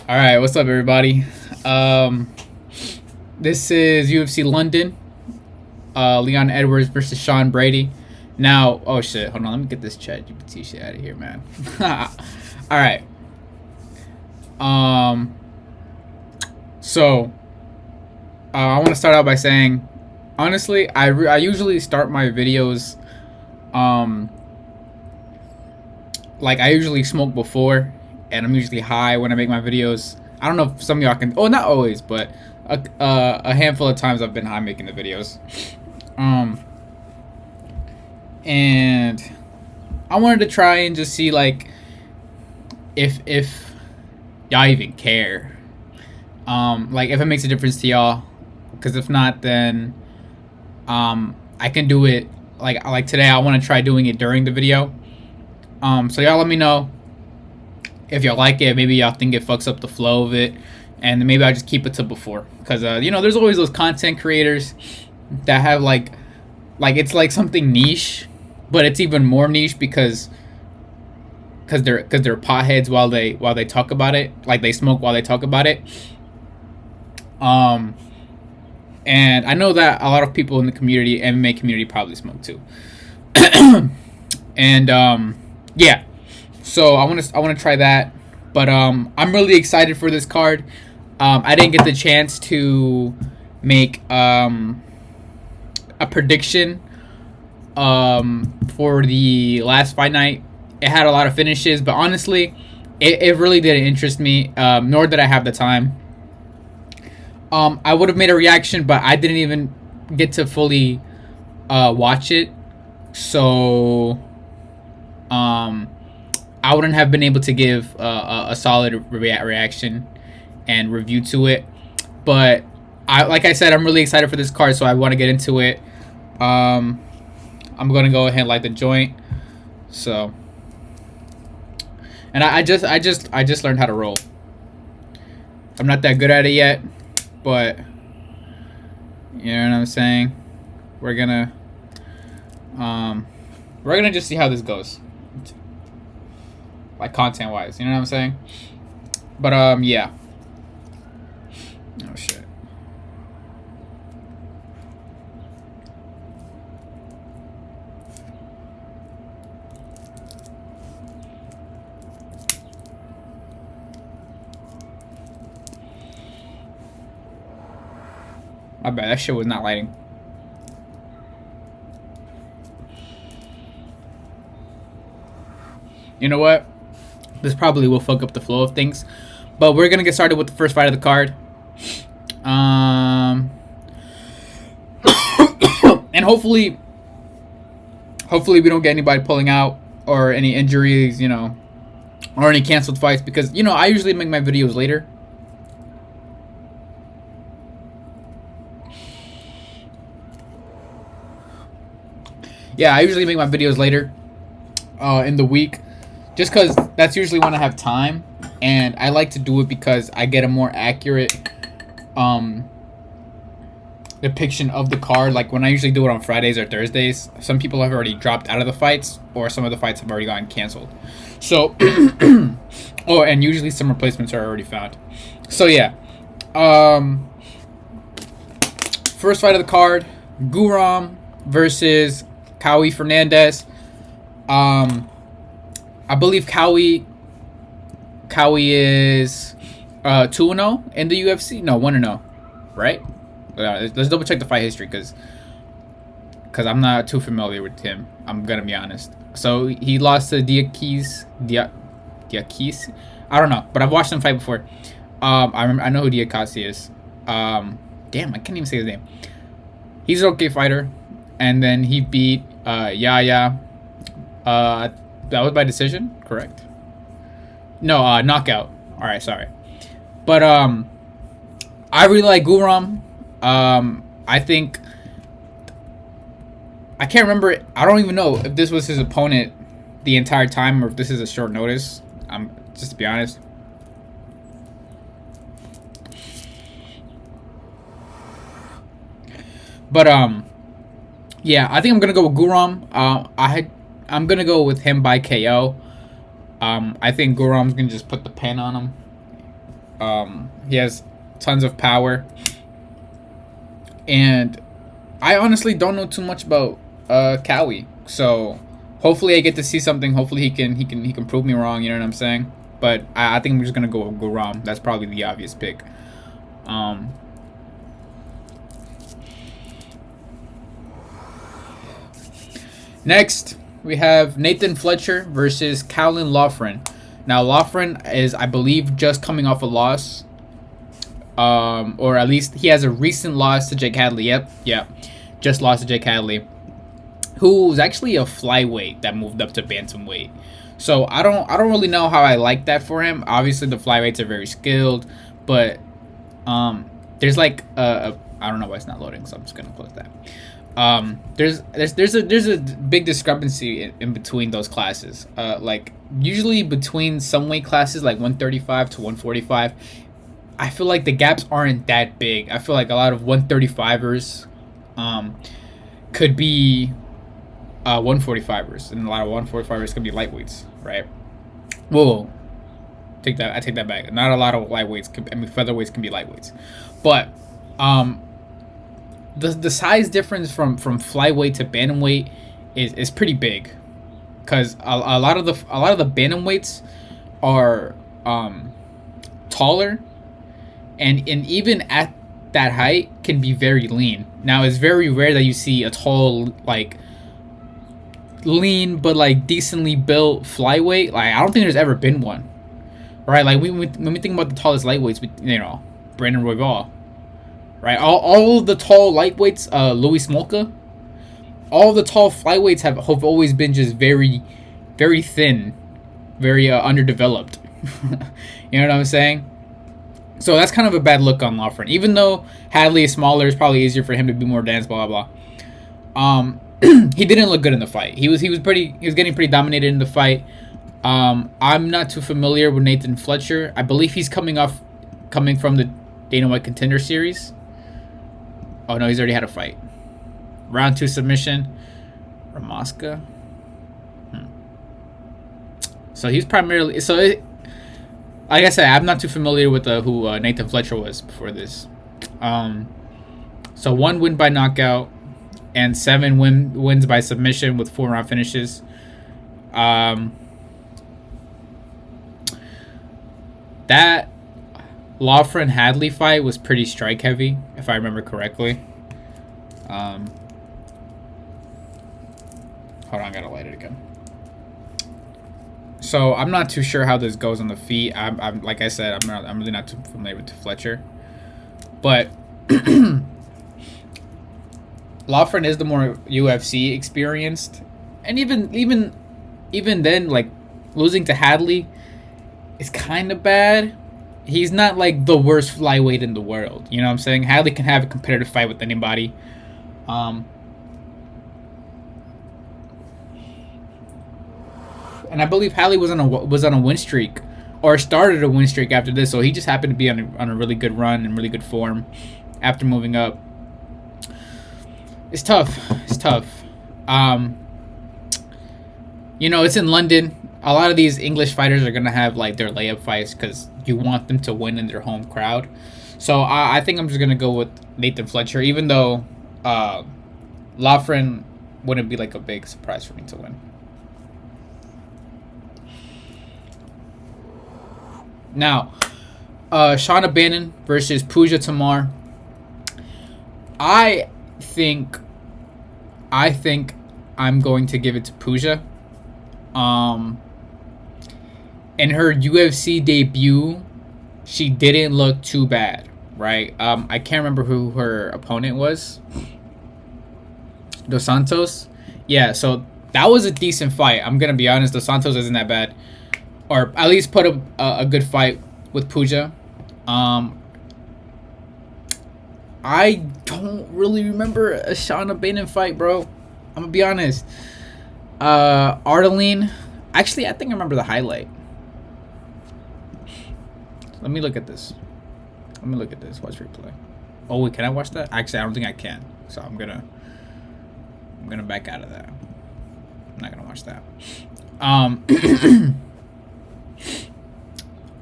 All right, what's up, everybody? Um, this is UFC London. Leon Edwards versus Sean Brady. Now, oh shit, hold on, let me get this chat GPT shit out of here, man. All right. Um, so I want to start out by saying, honestly, I usually start my videos, like I usually smoke before, and I'm usually high when I make my videos. I don't know if some of y'all can. Oh, not always, but a handful of times I've been high making the videos. And I wanted to try and just see like if y'all even care. Like if it makes a difference to y'all, because if not, then I can do it like today. I want to try doing it during the video. So y'all let me know if y'all like it. Maybe y'all think it fucks up the flow of it, and maybe I'll just keep it to before. Because there's always those content creators that have like it's like something niche, but it's even more niche because they're potheads while they talk about it. Like they smoke while they talk about it. And I know that a lot of people in the community, MMA community, probably smoke too. And yeah. So I want to try that, but I'm really excited for this card. I didn't get the chance to make a prediction for the last fight night. It had a lot of finishes, but honestly, it really didn't interest me, nor did I have the time. I would have made a reaction, but I didn't even get to fully watch it, so I wouldn't have been able to give a solid reaction and review to it. But like I said, I'm really excited for this card, so I want to get into it. I'm gonna go ahead and light the joint. So, and I just learned how to roll. I'm not that good at it yet, but you know what I'm saying. We're gonna just see how this goes. Like content wise, you know what I'm saying? But yeah. Oh shit. My bad, that shit was not lighting. You know what? This probably will fuck up the flow of things, but we're gonna get started with the first fight of the card. And hopefully we don't get anybody pulling out or any injuries, or any canceled fights, because I usually make my videos later. Yeah, I usually make my videos later in the week, just because that's usually when I have time, and I like to do it because I get a more accurate depiction of the card. Like when I usually do it on Fridays or Thursdays, some people have already dropped out of the fights, or some of the fights have already gotten canceled. So, and usually some replacements are already found. So yeah, first fight of the card: Guram versus Cowie Fernandez. I believe Cowie is 2-0 in the UFC. No, 1-0, right? Let's double check the fight history, because I'm not too familiar with him. I'm gonna be honest. So he lost to Diakis. I don't know, but I've watched him fight before. I know who Diakasi is. Damn, I can't even say his name. He's an okay fighter, and then he beat Yaya. That was by decision, correct? No, knockout. All right, sorry. But I really like Guram. I think I can't remember. I don't even know if this was his opponent the entire time, or if this is a short notice. Just to be honest. But yeah, I think I'm gonna go with Guram. I'm gonna go with him by KO. I think Guram's gonna just put the pin on him. He has tons of power, and I honestly don't know too much about Cowie. So hopefully I get to see something. Hopefully he can prove me wrong. You know what I'm saying? But I think I'm just gonna go Rom. That's probably the obvious pick. Um, Next, we have Nathan Fletcher versus Callan Loughran. Now, Loughran is, I believe, just coming off a loss. Or at least he has a recent loss to Jake Hadley. Yep. Just lost to Jake Hadley, who was actually a flyweight that moved up to bantamweight. So I don't really know how I like that for him. Obviously, the flyweights are very skilled, but there's like I don't know why it's not loading, so I'm just gonna close that. There's a big discrepancy in between those classes. Like usually between some weight classes, like 135 to 145, I feel like the gaps aren't that big. I feel like a lot of 135ers could be 145ers, and a lot of 145ers could be lightweights, right? Whoa, I take that back. Not a lot of lightweights. Featherweights can be lightweights, but the size difference from flyweight to bantamweight is pretty big, because a lot of the bantamweights are taller, and even at that height can be very lean. Now it's very rare that you see a tall, like lean but like decently built flyweight. Like I don't think there's ever been one, right? Like when we think about the tallest lightweights, Brandon Royval, right? All of the tall lightweights, Louis Smolka, all of the tall flyweights have always been just very, very thin, very underdeveloped. You know what I'm saying? So that's kind of a bad look on Loughran. Even though Hadley is smaller, it's probably easier for him to be more dense, blah blah blah. He didn't look good in the fight. He was getting pretty dominated in the fight. I'm not too familiar with Nathan Fletcher. I believe he's coming from the Dana White Contender Series. Oh no, he's already had a fight. Round 2 submission. Ramoska. So he's primarily like I said, I'm not too familiar with who Nathan Fletcher was before this. So 1 win by knockout and 7 wins by submission with 4-round finishes. That Loughran Hadley fight was pretty strike heavy, if I remember correctly. Hold on, I gotta light it again. So I'm not too sure how this goes on the feet. I'm like I said, I'm really not too familiar with Fletcher, but Loughran is the more UFC experienced, and even then, like losing to Hadley is kind of bad. He's not like the worst flyweight in the world. You know what I'm saying? Hadley can have a competitive fight with anybody. And I believe Hadley was on a win streak, or started a win streak after this. So he just happened to be on a really good run and really good form after moving up. It's tough. It's in London. A lot of these English fighters are gonna have like their layup fights because you want them to win in their home crowd. So I think I'm just gonna go with Nathan Fletcher, even though Loughran wouldn't be like a big surprise for me to win. Now, Shauna Bannon versus Pooja Tamar. I think I'm going to give it to Pooja. In her UFC debut, she didn't look too bad, right? I can't remember who her opponent was. Dos Santos? Yeah, so that was a decent fight. I'm going to be honest, Dos Santos isn't that bad. Or at least put a good fight with Pooja. I don't really remember a Shauna Bannon fight, bro. I'm going to be honest. Ardeline. Actually, I think I remember the highlight. Let me look at this. Watch replay. Oh, wait, can I watch that? Actually, I don't think I can. So I'm gonna back out of that. I'm not gonna watch that.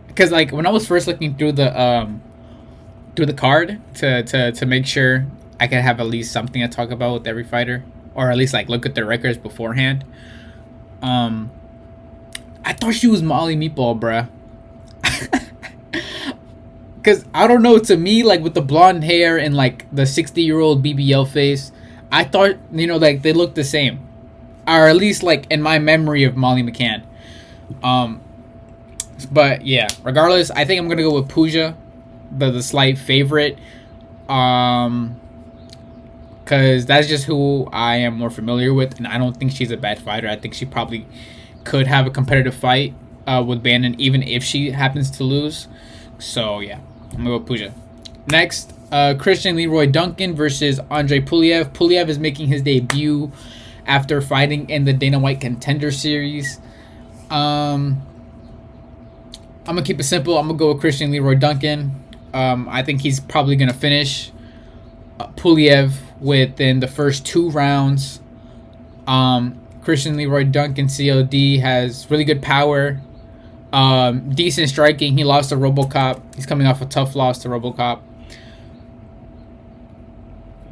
I because like when I was first looking through the card to make sure I could have at least something to talk about with every fighter, or at least like look at their records beforehand. Um, I thought she was Molly Meatball, bruh. Cause I don't know, to me, like with the blonde hair and like the 60-year-old BBL face, I thought, like they looked the same, or at least like in my memory of Molly McCann. Um, but yeah, regardless, I think I'm gonna go with Pooja, the slight favorite. Um, cause that's just who I am more familiar with, and I don't think she's a bad fighter. I think she probably could have a competitive fight with Bannon, even if she happens to lose. So yeah, I'm gonna go with Pooja. Next, Christian Leroy Duncan versus Andre Puliev. Puliev is making his debut after fighting in the Dana White Contender Series. I'm gonna keep it simple. I'm gonna go with Christian Leroy Duncan. I think he's probably gonna finish Puliev within the first 2 rounds. Christian Leroy Duncan CLD has really good power, decent striking. He lost to RoboCop. He's coming off a tough loss to RoboCop.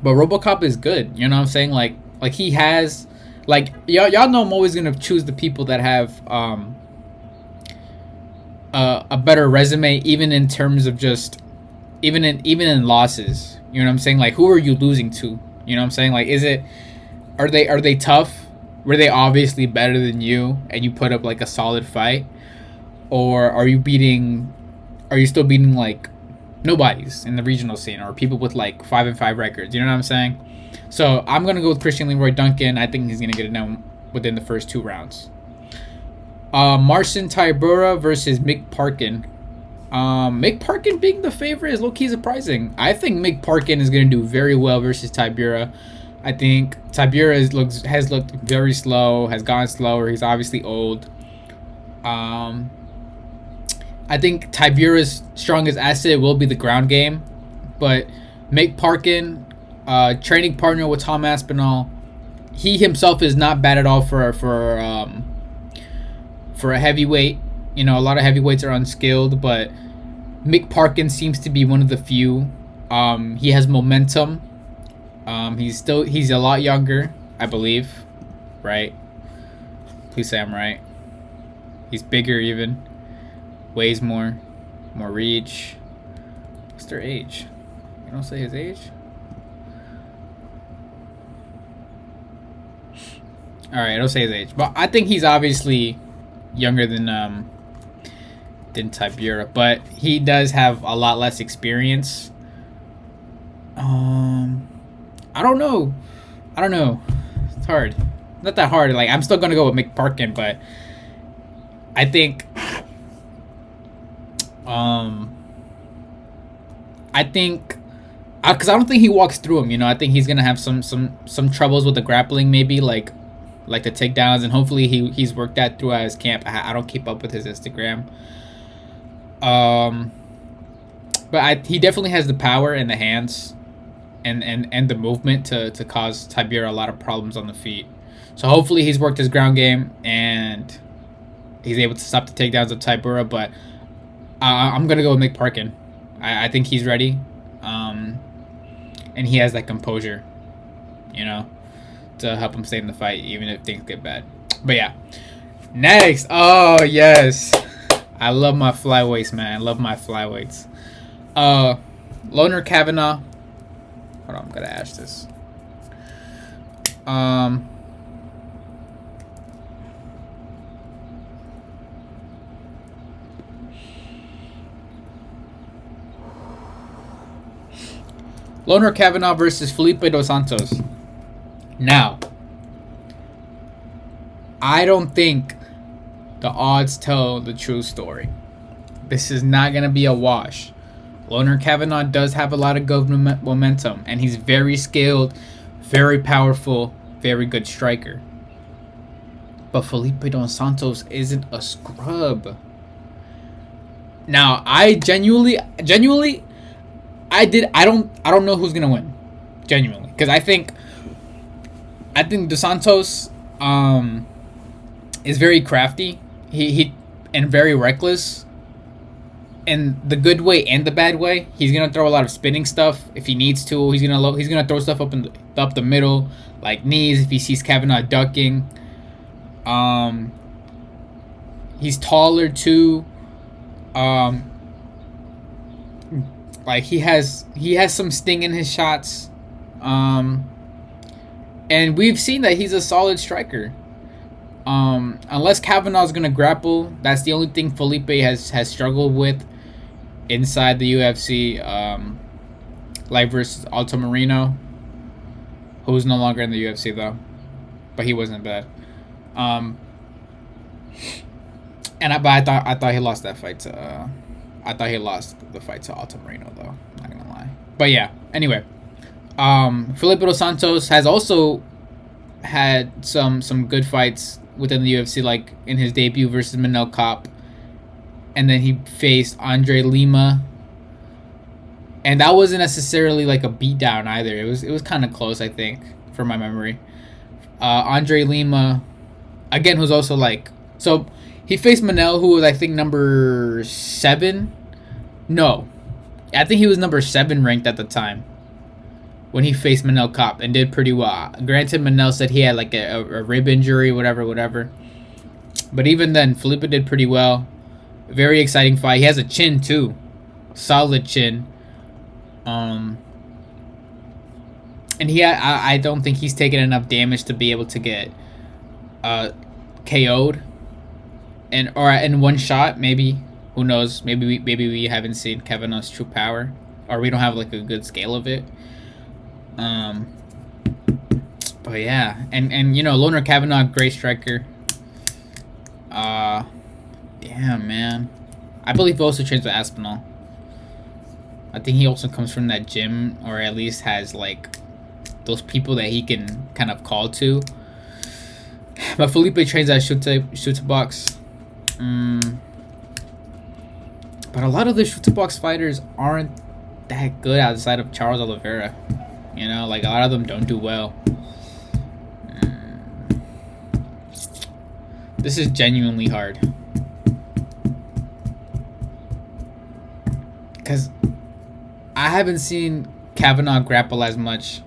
But RoboCop is good. You know what I'm saying? Like he has, like y'all know I'm always gonna choose the people that have a better resume, even in terms of just even in losses. You know what I'm saying? Like, who are you losing to? You know what I'm saying? Like, are they tough? Were they obviously better than you and you put up like a solid fight? Or are you still beating like nobodies in the regional scene, or people with like 5-5 records? You know what I'm saying? So I'm gonna go with Christian Leroy Duncan. I think he's gonna get it done within the first 2 rounds. Marcin Tybura versus Mick Parkin. Mick Parkin being the favorite is low-key surprising. I think Mick Parkin is going to do very well versus Tybura. I think Tybura has looked very slow, has gone slower. He's obviously old. I think Tybura's strongest asset will be the ground game. But Mick Parkin, training partner with Tom Aspinall, he himself is not bad at all for a heavyweight. A lot of heavyweights are unskilled, but Mick Parkin seems to be one of the few. He has momentum. He's a lot younger, I believe, right? Please say I'm right. He's bigger even, weighs more reach. What's their age? You don't say his age? All right, I don't say his age, but I think he's obviously younger than Tybura, but he does have a lot less experience. I don't know. It's hard. Not that hard. Like, I'm still gonna go with Mick Parkin, but I think because I don't think he walks through him. I think he's gonna have some troubles with the grappling, maybe like the takedowns, and hopefully he's worked that throughout his camp. I don't keep up with his Instagram. But he definitely has the power and the hands and the movement to cause Tybura a lot of problems on the feet. So hopefully he's worked his ground game and he's able to stop the takedowns of Tybura. But I'm gonna go with Mick Parkin. I think he's ready, and he has that composure, to help him stay in the fight even if things get bad. But yeah, next. Oh yes, I love my flyweights, man. I love my flyweights. Loner Kavanaugh. Hold on, I'm gonna ask this. Loner Kavanaugh versus Felipe Dos Santos. Now, I don't think the odds tell the true story. This is not going to be a wash. Loner Kavanaugh does have a lot of good momentum, and he's very skilled, very powerful, very good striker. But Felipe Dos Santos isn't a scrub. Now, I genuinely I don't know who's gonna win, genuinely, because I think Dos Santos is very crafty. He and very reckless. in the good way and the bad way. He's gonna throw a lot of spinning stuff if he needs to. He's gonna throw stuff up the middle, like knees if he sees Kavanaugh ducking. He's taller too. Like he has some sting in his shots. And we've seen that he's a solid striker. Unless Kavanaugh's gonna grapple, that's the only thing Felipe has struggled with inside the UFC. Like versus Alto Marino, who's no longer in the UFC though, but he wasn't bad. But I thought he lost that fight to. I thought he lost the fight to Alto Marino though. Not gonna lie. But yeah. Anyway, Felipe dos Santos has also had some good fights within the UFC, like in his debut versus Manel Kape, and then he faced Andre Lima, and that wasn't necessarily like a beatdown either. It was kind of close, I think, from my memory. Andre Lima, again, who's also like, so he faced Manel, who was I think number 7. No, I think he was number 7 ranked at the time when he faced Manel Kape and did pretty well. Granted, Manel said he had like a rib injury, whatever. But even then, Felipe did pretty well. Very exciting fight. He has a chin too, solid chin. And I don't think he's taken enough damage to be able to get KO'd, or in one shot. Maybe, who knows? Maybe we haven't seen Kavanaugh's true power, or we don't have like a good scale of it. But yeah, and you know, Loner Kavanagh, great striker. Damn, man. I believe he also trains with Aspinall. I think he also comes from that gym, or at least has like those people that he can kind of call to. But Felipe trains at Shoot Box. But a lot of the Shoot Box fighters aren't that good outside of Charles Oliveira. You know, like a lot of them don't do well. This is genuinely hard. Because I haven't seen Kavanagh grapple as much.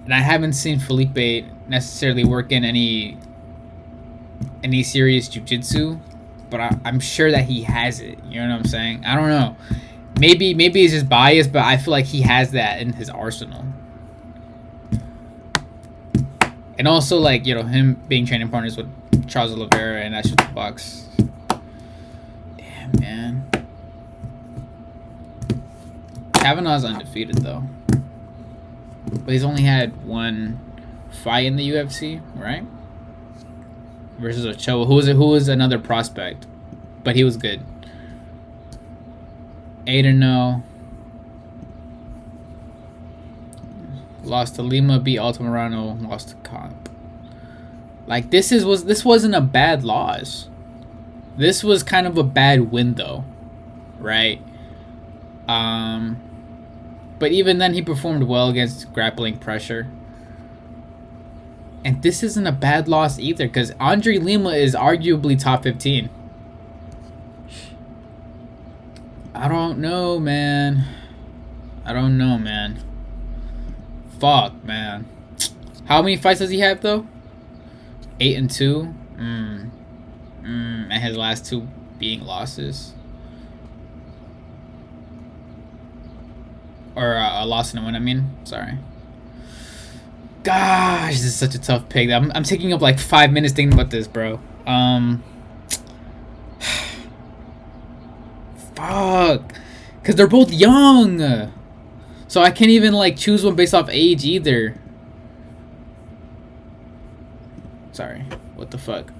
And I haven't seen Felipe necessarily work in any serious jiu-jitsu. But I'm sure that he has it. You know what I'm saying? I don't know. Maybe it's just biased, but I feel like he has that in his arsenal. And also, like, you know, him being training partners with Charles Oliveira and that Shoot the Box. Damn, man. Kavanagh's undefeated, though. But he's only had one fight in the UFC, right? Versus Ochoa, who was another prospect. But he was good. 8-0. Lost to Lima, beat Alto Marino, lost to Kape. Like, this wasn't a bad loss. This was kind of a bad win, though, right? But even then, he performed well against grappling pressure. And this isn't a bad loss either, because Andre Lima is arguably top 15. I don't know, man. Fuck, man. How many fights does he have, though? 8-2. And his last 2 being losses. Or a loss and a win, I mean. Sorry. Gosh, this is such a tough pick. I'm taking up like 5 minutes thinking about this, bro. Fuck. Because they're both young. So I can't even like choose one based off age either. Sorry. What the fuck?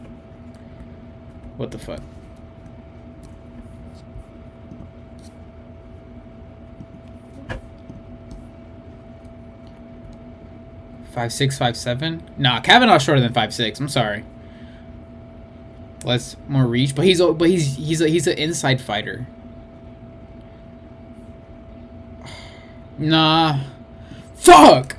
5'6", 5'7"? Nah, Kavanaugh's shorter than 5'6". I'm sorry. Less more reach, but he's an inside fighter. Nah. Fuck.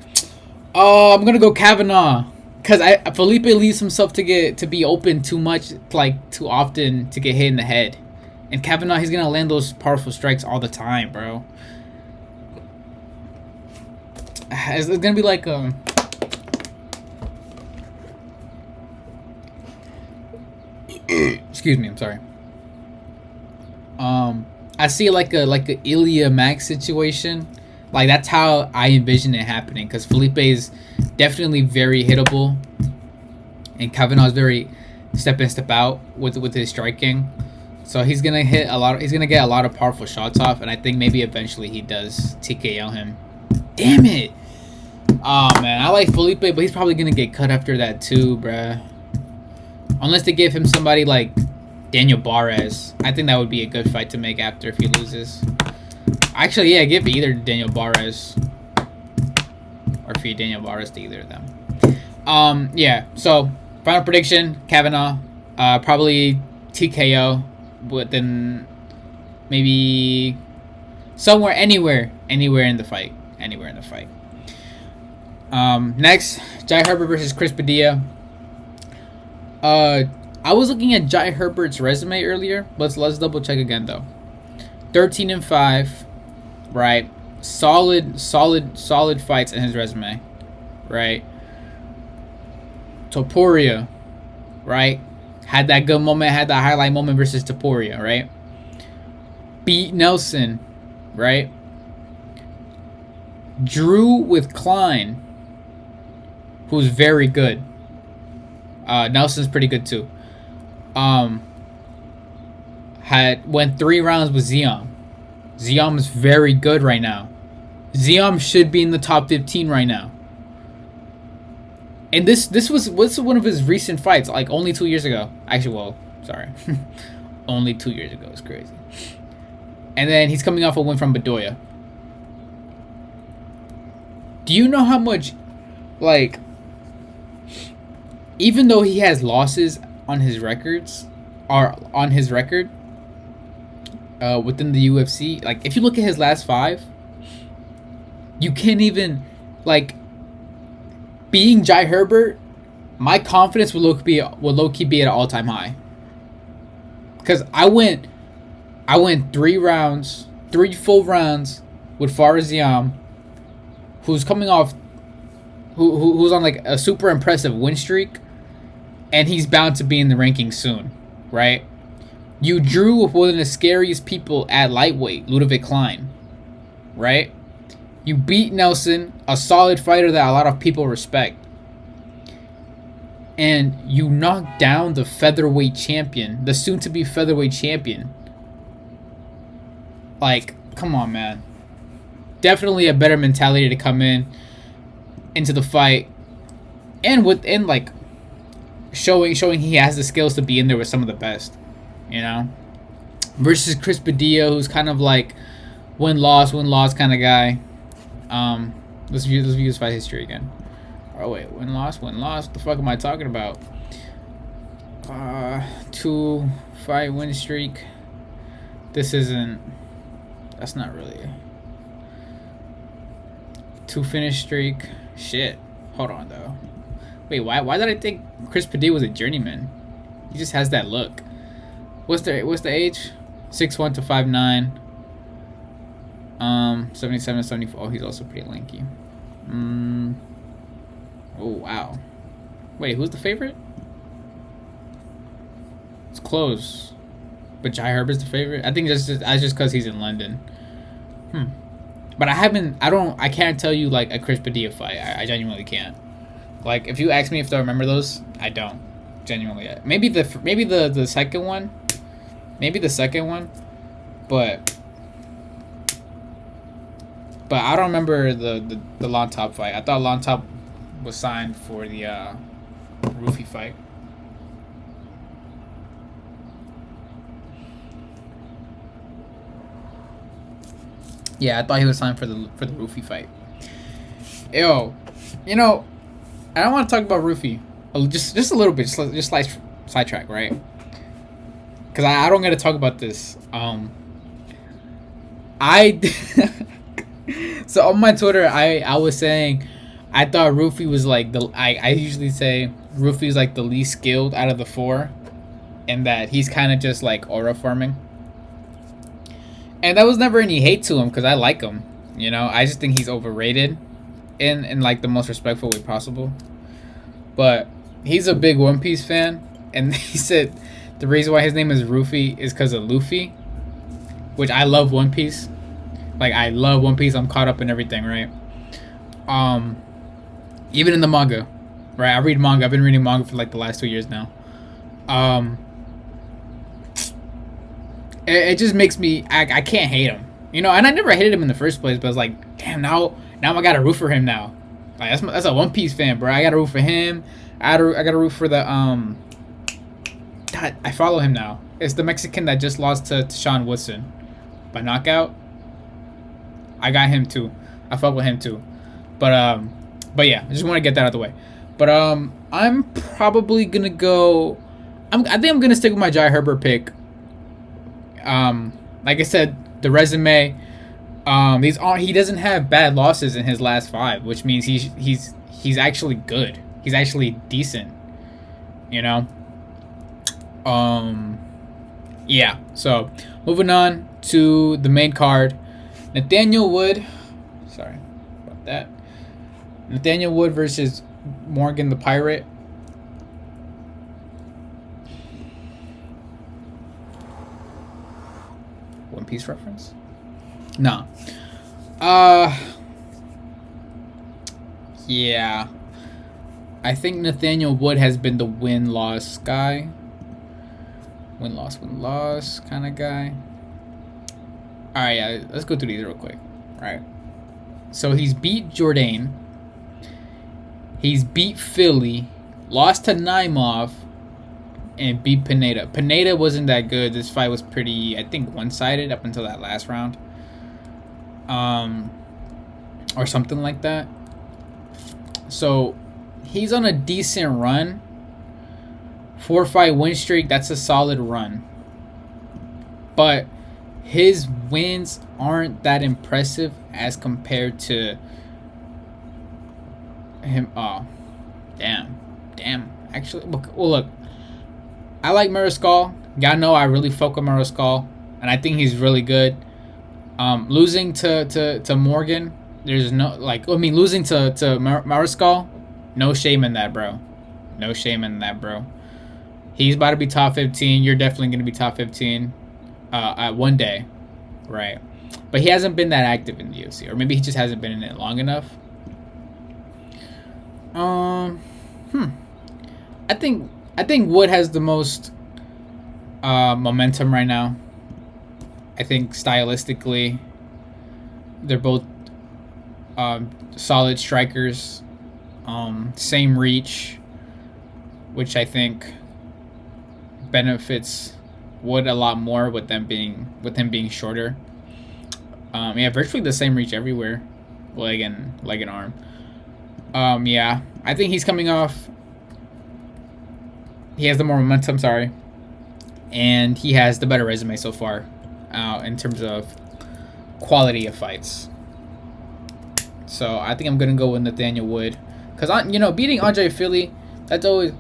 Oh, I'm gonna go Kavanagh, cause Felipe leaves himself to be open too much, like too often to get hit in the head. And Kavanaugh, he's gonna land those powerful strikes all the time, bro. It's gonna be like excuse me, I'm sorry. I see like a Ilya Max situation. Like that's how I envision it happening. Because Felipe is definitely very hittable, and Kavanaugh is very step in, step out with his striking. So he's gonna hit a lot. He's gonna get a lot of powerful shots off, and I think maybe eventually he does TKO him. Damn it! Oh man, I like Felipe, but he's probably gonna get cut after that too, bruh. Unless they give him somebody like Daniel Barres. I think that would be a good fight to make after if he loses. Actually, yeah, give either Daniel Barres or feed Daniel Barres to either of them. Yeah. So final prediction: Kavanaugh, probably TKO, but then maybe somewhere, anywhere in the fight, Next, Jai Herbert versus Chris Padilla. I was looking at Jai Herbert's resume earlier. Let's double check again though. 13-5, right? Solid fights in his resume, right? Topuria, right? Had that good moment, had that highlight moment versus Topuria, right? Beat Nelson, right? Drew with Klein, who's very good. Nelson's pretty good too. Went 3 rounds with Ziam. Ziam is very good right now. Ziam should be in the top 15 right now. And this was one of his recent fights, like only 2 years ago. Actually, well, sorry, only 2 years ago. It's crazy. And then he's coming off a win from Bedoya. Do you know how much, like, even though he has losses on his records, or on his record, within the UFC, like if you look at his last 5, you can't even, like, being Jai Herbert, my confidence will low key be at an all-time high. Because I went 3 full rounds with Fares Ziam, who's coming off, who's on like a super impressive win streak, and he's bound to be in the rankings soon, right? You drew with one of the scariest people at lightweight, Ludovic Klein, right? You beat Nelson, a solid fighter that a lot of people respect. And you knocked down the featherweight champion, the soon-to-be featherweight champion. Like, come on, man. Definitely a better mentality to come into the fight, and like showing he has the skills to be in there with some of the best, you know. Versus Chris Padilla, who's kind of like win-loss kind of guy. Let's view his fight history again. Oh wait, win-loss. What the fuck am I talking about? 2 fight win streak. This isn't. That's not really. 2 finish streak. Shit. Hold on though. Wait, why did I think Chris Padilla was a journeyman? He just has that look. What's the age? 6'1" to 5'9". 77 to 74. Oh, he's also pretty lanky. Oh wow. Wait, who's the favorite? It's close. But Jai Herbert's the favorite? I think that's just because he's in London. But I can't tell you like a Chris Padilla fight. I genuinely can't. Like if you ask me if I remember those, I don't. Genuinely. Maybe the second one. Maybe the second one. But I don't remember the Lon Top fight. I thought Lon Top was signed for the Roofy fight. Yeah, I thought he was signed for the Roofy fight. Yo, you know, I don't want to talk about Roofy. Just a little bit, just sidetrack, right? Because I don't get to talk about this. So on my Twitter, I was saying I thought Roofy was like I usually say Roofy's like the least skilled out of the 4, and that he's kind of just like aura farming. And that was never any hate to him because I like him. You know, I just think he's overrated in like the most respectful way possible. But he's a big One Piece fan, and he said the reason why his name is Rufy is because of Luffy, which I love One Piece. Like I love One Piece. I'm caught up in everything, right? Even in the manga, right? I read manga. I've been reading manga for like the last 2 years now. It just makes me I can't hate him, you know. And I never hated him in the first place, but it's like, damn, now I gotta root for him now. Like that's a One Piece fan, bro. I gotta root for him. I gotta root for the God, I follow him now. It's the Mexican that just lost to Sean Woodson by knockout. I got him too. I fuck with him too. But yeah, I just want to get that out of the way. But I'm probably gonna go. I think I'm gonna stick with my Jai Herbert pick. Like I said, the resume. He doesn't have bad losses in his last 5, which means he's actually good. He's actually decent. You know. Yeah. So moving on to the main card, Nathaniel Wood. Sorry about that. Nathaniel Wood versus Morgan the Pirate. One Piece reference? No. Yeah. I think Nathaniel Wood has been the win-loss guy. Win-loss kind of guy. Alright, yeah, let's go through these real quick. Alright. So he's beat Jourdain. He's beat Philly. Lost to Naimov. And beat Pineda. Pineda wasn't that good. This fight was pretty, I think, one-sided up until that last round. Or something like that. So he's on a decent run. 4-fight win streak, that's a solid run. But his wins aren't that impressive as compared to him. Oh, damn. Actually, look. I like Mariscal. Y'all know I really fuck with Mariscal, and I think he's really good. Losing to Morgan, there's no losing to Mariscal, no shame in that, bro. No shame in that, bro. He's about to be top 15. You're definitely gonna be top 15 at one day, right? But he hasn't been that active in the UFC, or maybe he just hasn't been in it long enough. I think Wood has the most momentum right now. I think stylistically, they're both solid strikers. Same reach, which I think benefits Wood a lot more with him being shorter. Yeah, virtually the same reach everywhere, leg and arm. Yeah, I think he's coming off. He has the more momentum, sorry, and he has the better resume so far, in terms of quality of fights. So I think I'm gonna go with Nathaniel Wood, cause beating Andre Philly, that's always.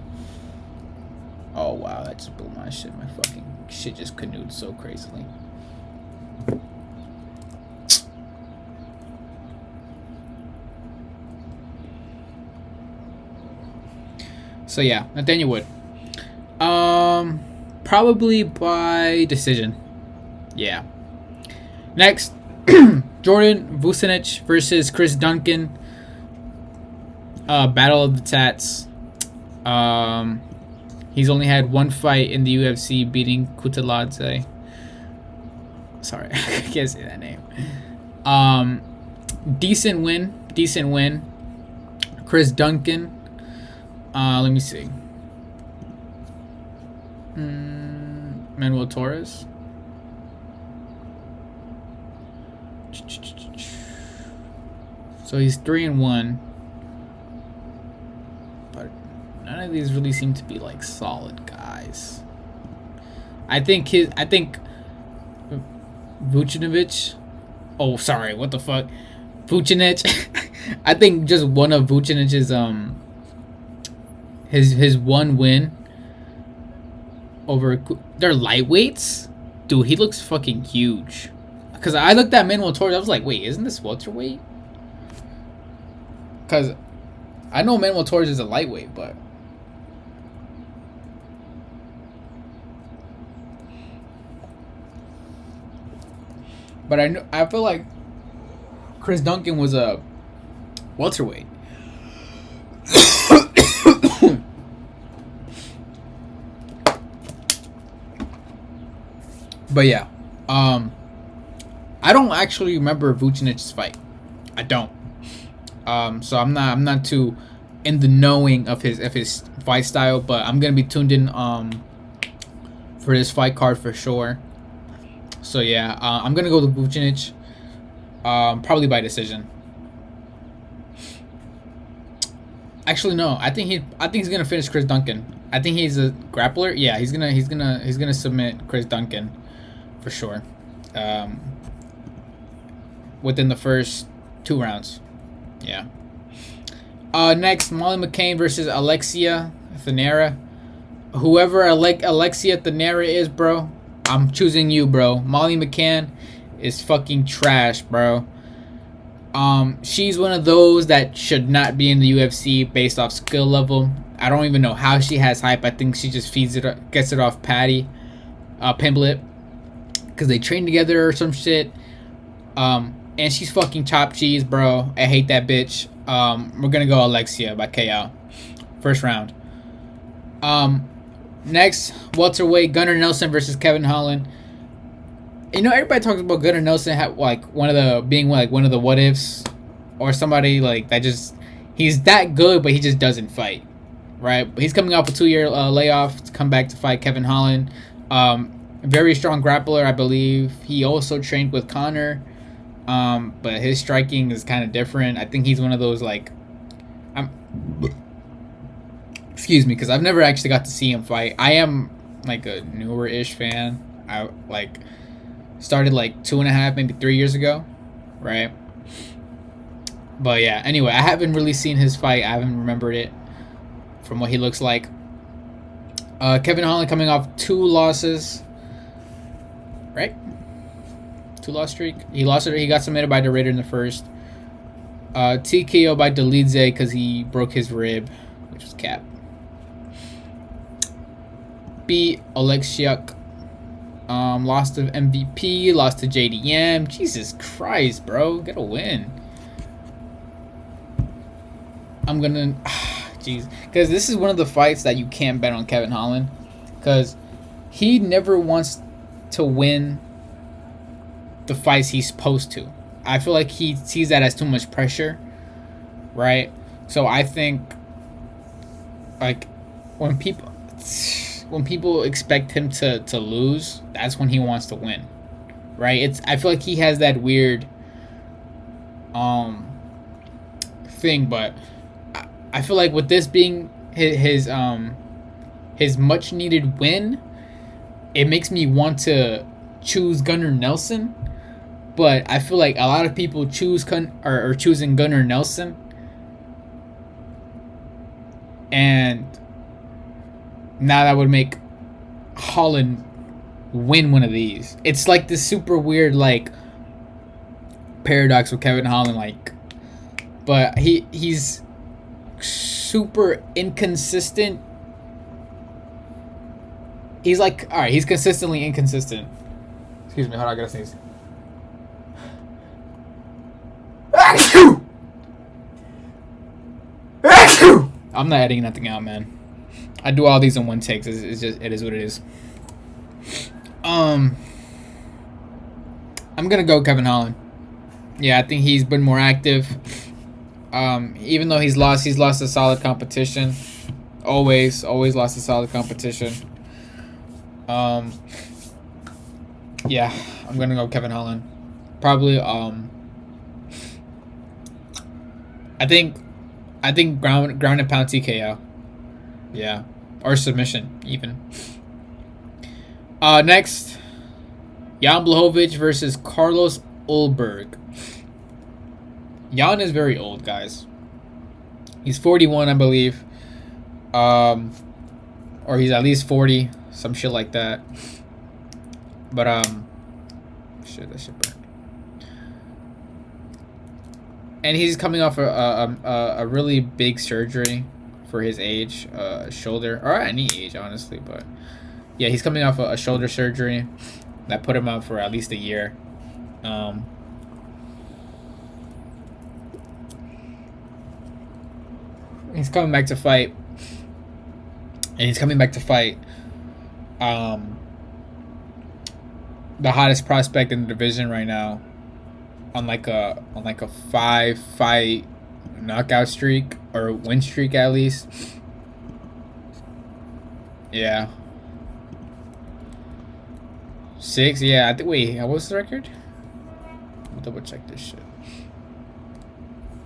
Oh wow, that just blew my shit. My fucking shit just canoed so crazily. So yeah, Nathaniel Wood. Probably by decision. Yeah. Next, Jordan Vucinic versus Chris Duncan. Battle of the Tats. He's only had one fight in the UFC, beating Kutaladze. Sorry, I can't say that name. Decent win. Chris Duncan. Let me see. Manuel Torres. So he's 3-1. But none of these really seem to be like solid guys. I think Vucinovic. Oh, sorry, what the fuck? Vucinic. I think just one of Vucinic's his one win over, they're lightweights, dude. He looks fucking huge. Because I looked at Manuel Torres, I was like, wait, isn't this welterweight? Because I know Manuel Torres is a lightweight, but I feel like Chris Duncan was a welterweight. But yeah, I don't actually remember Vucenic's fight. I don't. So I'm not too in the knowing of his fight style, but I'm gonna be tuned in for this fight card for sure. So yeah, I'm gonna go with Vucinic, probably by decision. Actually, no. I think he's gonna finish Chris Duncan. I think he's a grappler. Yeah, he's gonna submit Chris Duncan for sure. Within the first 2 rounds. Yeah. Next, Molly McCain versus Alexia Thanera. Whoever Alexia Thanera is, bro, I'm choosing you, bro. Molly McCann is fucking trash, bro. She's one of those that should not be in the UFC based off skill level. I don't even know how she has hype. I think she just gets it off Patty Pimblett, because they train together or some shit. And she's fucking chopped cheese, bro. I hate that bitch. We're gonna go Alexia by KO. First round. Next, welterweight, Gunnar Nelson versus Kevin Holland. You know, everybody talks about Gunnar Nelson like one of the what ifs, or somebody like that. Just he's that good, but he just doesn't fight, right? But he's coming off a 2-year layoff to come back to fight Kevin Holland. Very strong grappler, I believe. He also trained with Conor, but his striking is kind of different. I think he's one of those like, excuse me, because I've never actually got to see him fight. I am like a newer-ish fan. I like started like 2.5, maybe 3 years ago, right? But yeah, anyway, I haven't really seen his fight. I haven't remembered it from what he looks like. Kevin Holland coming off 2 losses, right? 2-loss streak. He lost it. He got submitted by the Raider in the first. TKO by Delidze because he broke his rib, which was cap. Beat Oleksiuk. Lost to MVP. Lost to JDM. Jesus Christ, bro. Get a win. I'm gonna... Jeez. Because this is one of the fights that you can't bet on Kevin Holland. Because he never wants to win the fights he's supposed to. I feel like he sees that as too much pressure, right? So I think, like, when people expect him to lose, that's when he wants to win, right? I feel like he has that weird thing, but I feel like with this being his much needed win, it makes me want to choose Gunnar Nelson. But I feel like a lot of people are choosing Gunnar Nelson, and now that would make Holland win one of these. It's like this super weird like paradox with Kevin Holland, like, but he's super inconsistent. He's like, all right, he's consistently inconsistent. Excuse me, hold on, I gotta sneeze. I'm not editing nothing out, man. I do all these in one take. It's just, it is what it is. I'm gonna go Kevin Holland. Yeah, I think he's been more active. Even though he's lost a solid competition. Always lost a solid competition. Yeah, I'm gonna go Kevin Holland. Probably I think ground and pound TKO. Yeah. Or submission even. Next, Jan Blachowicz versus Carlos Ulberg. Jan is very old, guys. He's 41, I believe. Or he's at least 40, some shit like that. But shit, that shit burned. And he's coming off a really big surgery for his age, shoulder, or any age, honestly. But yeah, he's coming off a shoulder surgery that put him out for at least a year. He's coming back to fight, and he's coming back to fight the hottest prospect in the division right now, on like a 5-fight knockout streak, or win streak at least. Yeah. 6, yeah. I think. Wait, what's the record? I'll double check this shit.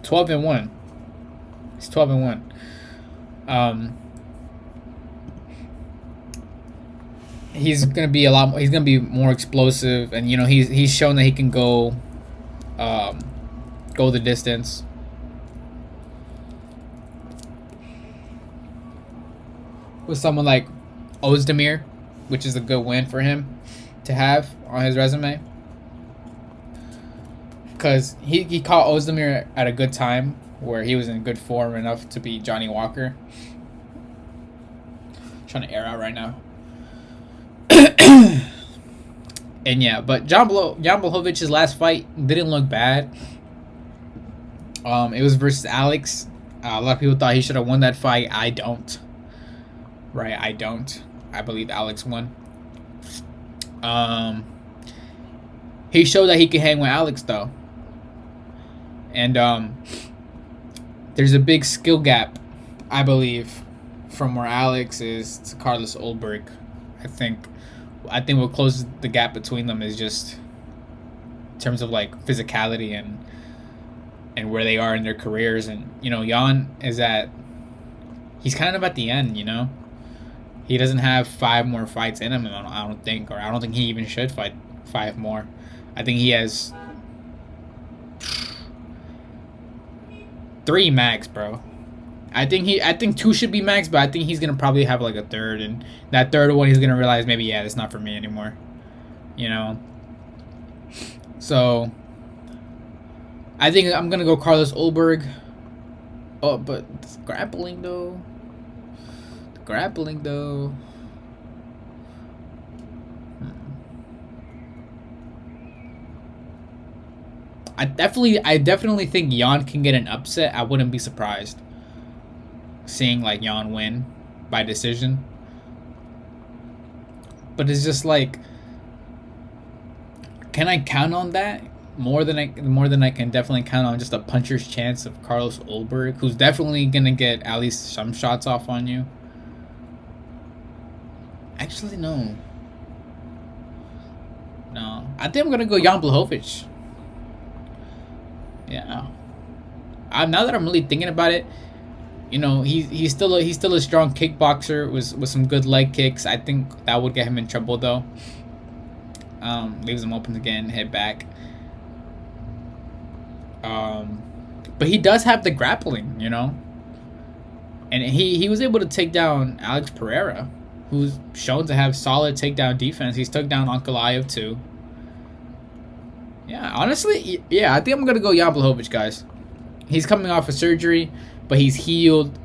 12-1. He's 12-1. He's gonna be a lot more, he's gonna be more explosive, and you know he's shown that he can go the distance. With someone like Ozdemir, which is a good win for him to have on his resume, because he caught Ozdemir at a good time where he was in good form enough to beat Johnny Walker. I'm trying to air out right now. And yeah, but Jan Blachowicz' last fight didn't look bad. It was versus Alex. A lot of people thought he should have won that fight. I don't. Right, I don't. I believe Alex won. He showed that he can hang with Alex though. And there's a big skill gap, I believe, from where Alex is to Carlos Ulberg. I think what closes the gap between them is just in terms of like physicality and where they are in their careers. And you know, Jan he's kind of at the end, you know. He doesn't have 5 more fights in him, I don't think, or I don't think he even should fight 5 more. I think he has 3 max, bro. I think 2 should be max, but I think he's gonna probably have like a third, and that third one he's gonna realize maybe, yeah, that's not for me anymore. You know. So I think I'm gonna go Carlos Ulberg. Oh, but the grappling though. I definitely think Jan can get an upset. I wouldn't be surprised seeing like Jan win by decision. But it's just like, can I count on that more than I can definitely count on just a puncher's chance of Carlos Ulberg, who's definitely gonna get at least some shots off on you? Actually, no. I think I'm gonna go Jan Blachowicz. Yeah. Now that I'm really thinking about it, you know, he's still a strong kickboxer with some good leg kicks. I think that would get him in trouble though. Leaves him open again, head back. But he does have the grappling, you know. And he was able to take down Alex Pereira, who's shown to have solid takedown defense. He's took down Ankalaev too. Yeah, honestly, yeah, I think I'm gonna go Jan Blachowicz, guys. He's coming off of surgery, but he's healed,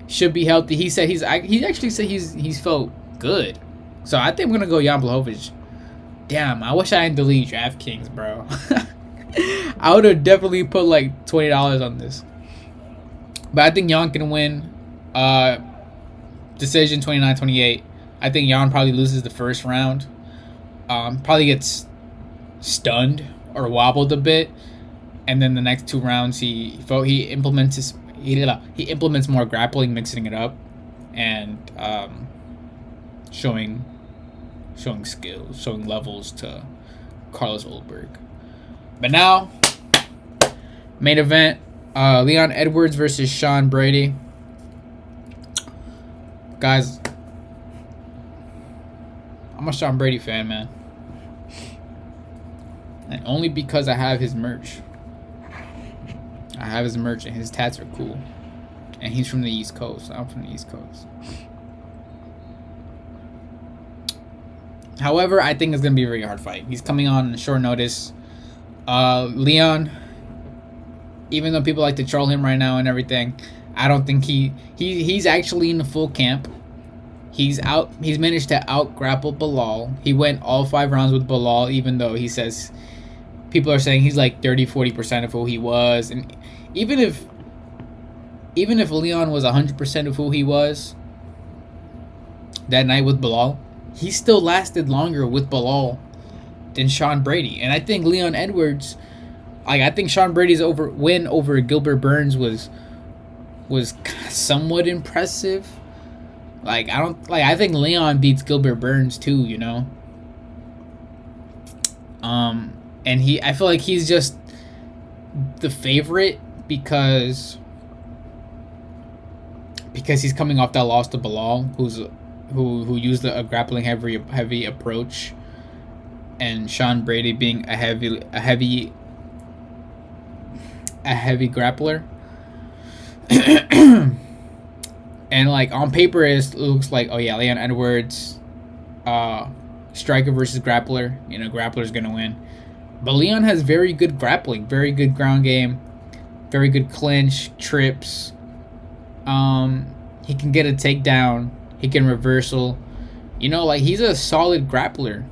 should be healthy. He said he actually said he's felt good. So I think I'm gonna go Jan Blachowicz. Damn, I wish I didn't delete DraftKings, bro. I would have definitely put like $20 on this. But I think Jan can win. Decision 29-28. I think Jan probably loses the first round. Probably gets stunned or wobbled a bit, and then the next 2 rounds he implements more grappling, mixing it up, and showing skills, showing levels to Carlos Ulberg. But now, main event: Leon Edwards versus Sean Brady. Guys, I'm a Sean Brady fan, man. And only because I have his merch. I have his merch and his tats are cool. And he's from the East Coast. I'm from the East Coast. However, I think it's going to be a very hard fight. He's coming on short notice. Leon Even though people like to troll him right now and everything, I don't think he's actually in the full camp. He's managed to out grapple Bilal. He went all 5 rounds with Bilal, even though he says people are saying he's like 30-40% of who he was. And even if Leon was 100% of who he was that night with Bilal, he still lasted longer with Bilal than Sean Brady. And I think Leon Edwards, I think Sean Brady's win over Gilbert Burns was somewhat impressive. I think Leon beats Gilbert Burns too, you know. And I feel like he's just the favorite because he's coming off that loss to Bilal, who used a grappling heavy approach, and Sean Brady being a heavy grappler. And like on paper it looks like, oh yeah, Leon Edwards, striker versus grappler, you know, grappler's gonna win. But Leon has very good grappling, very good ground game, very good clinch, trips. He can get a takedown, he can reversal. You know, like he's a solid grappler,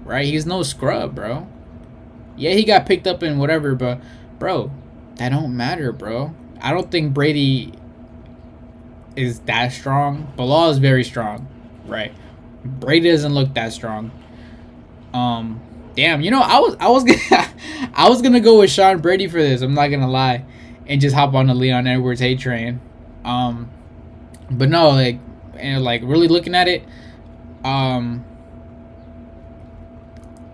right? He's no scrub, bro. Yeah, he got picked up in whatever, but bro, that don't matter, bro. I don't think Brady is that strong. Bilal is very strong, right? Brady doesn't look that strong. Damn, you know, I was gonna go with Sean Brady for this. I'm not gonna lie, and just hop on the Leon Edwards hate train. But no, like really looking at it,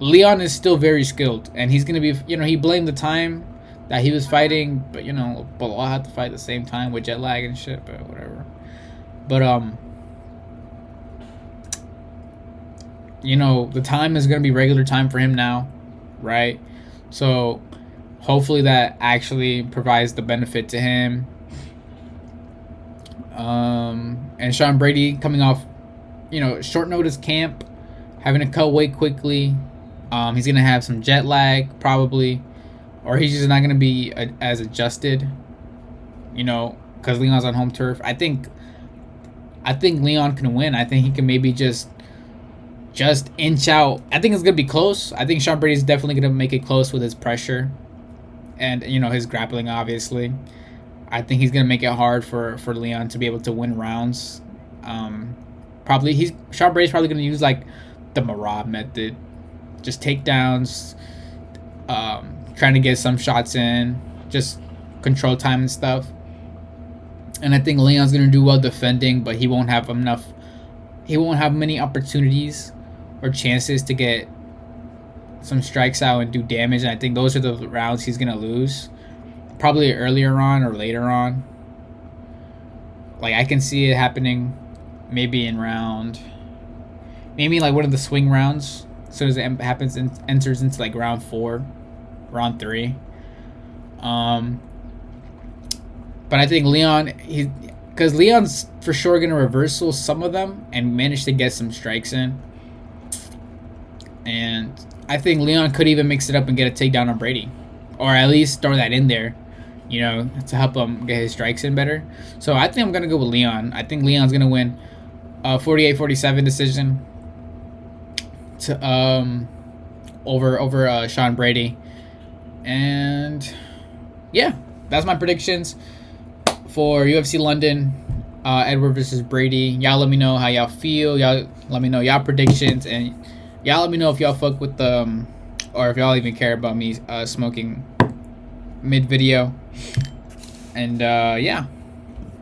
Leon is still very skilled, and he's gonna be, you know, he blamed the time that he was fighting, but you know, Bilal had to fight at the same time with jet lag and shit, but whatever. But you know, the time is gonna be regular time for him now, right? So hopefully that actually provides the benefit to him. And Sean Brady coming off, you know, short notice camp, having to cut weight quickly. He's gonna have some jet lag probably, or he's just not gonna be as adjusted, you know, because Leon's on home turf. I think Leon can win. I think he can maybe just inch out. I think it's gonna be close. I think Sean Brady's definitely gonna make it close with his pressure, and you know, his grappling obviously. I think he's gonna make it hard for Leon to be able to win rounds. Sean Brady's probably gonna use like the Marab method, just takedowns, trying to get some shots in, just control time and stuff. And I think Leon's gonna do well defending, but he won't have enough. He won't have many opportunities or chances to get some strikes out and do damage. And I think those are the rounds he's gonna lose, probably earlier on or later on. Like I can see it happening, maybe in maybe like one of the swing rounds. As soon as it happens and enters into like round 4, round 3. But I think Leon, because Leon's for sure gonna reversal some of them and manage to get some strikes in. And I think Leon could even mix it up and get a takedown on Brady, or at least throw that in there, you know, to help him get his strikes in better. So I think I'm gonna go with Leon. I think Leon's gonna win 48-47 decision to over Sean Brady. And yeah, that's my predictions for UFC London, Edward versus Brady. Y'all let me know how y'all feel. Y'all let me know y'all predictions, and y'all let me know if y'all fuck with the or if y'all even care about me smoking mid video. And yeah.